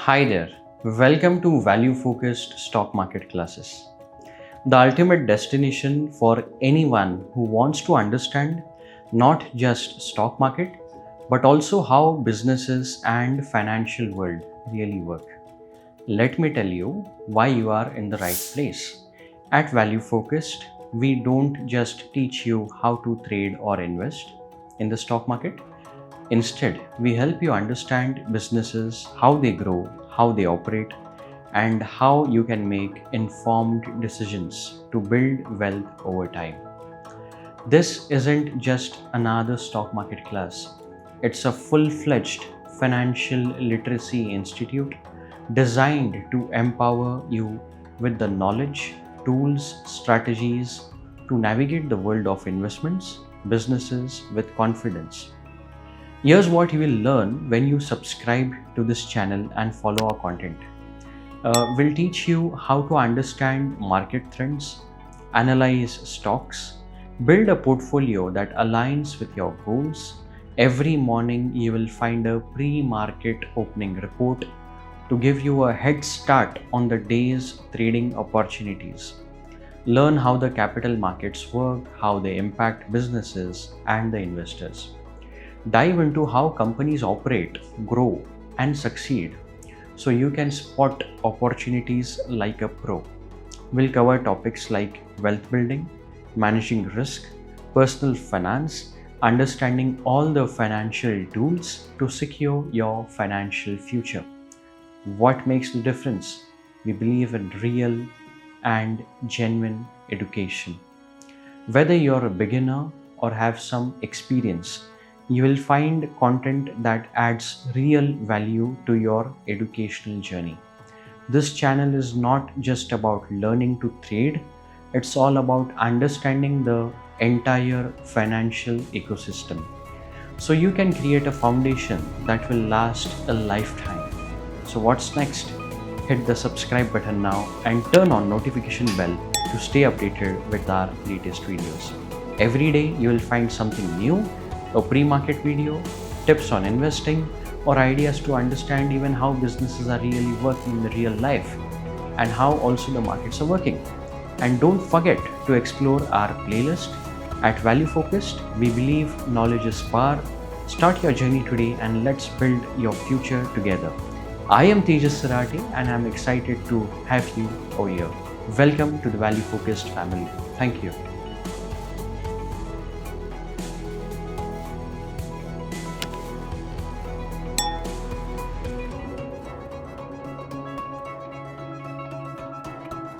Hi there, welcome to value focused stock market classes. The ultimate destination for anyone who wants to understand not just stock market but also how businesses and financial world really work. Let me tell you why you are in the right place. At Value Focused, we don't just teach you how to trade or invest in the stock market. Instead, we help you understand businesses, how they grow, how they operate, and how you can make informed decisions to build wealth over time. This isn't just another stock market class, it's a full fledged financial literacy institute designed to empower you with the knowledge, tools, strategies to navigate the world of investments, businesses with confidence. Here's what you will learn when you subscribe to this channel and follow our content. We'll teach you how to understand market trends, analyze stocks, build a portfolio that aligns with your goals. Every morning, you will find a pre market opening report to give you a head start on the day's trading opportunities. Learn how the capital markets work, how they impact businesses and the investors. Dive into how companies operate, grow, and succeed so you can spot opportunities like a pro. We'll cover topics like wealth building, managing risk, personal finance, understanding all the financial tools to secure your financial future. What makes the difference? We believe in real and genuine education. Whether you're a beginner or have some experience, you will find content that adds real value to your educational journey. This channel is not just about learning to trade, it's all about understanding the entire financial ecosystem. So you can create a foundation that will last a lifetime. So what's next? Hit the subscribe button now and turn on notification bell to stay updated with our latest videos. Every day you will find something new, a pre-market video, tips on investing, or ideas to understand even how businesses are really working in the real life and how also the markets are working. And don't forget to explore our playlist. At Value Focused, we believe knowledge is power. Start your journey today and let's build your future together. I am Tejas Sarati and I'm excited to have you over here. Welcome to the Value Focused family. Thank you.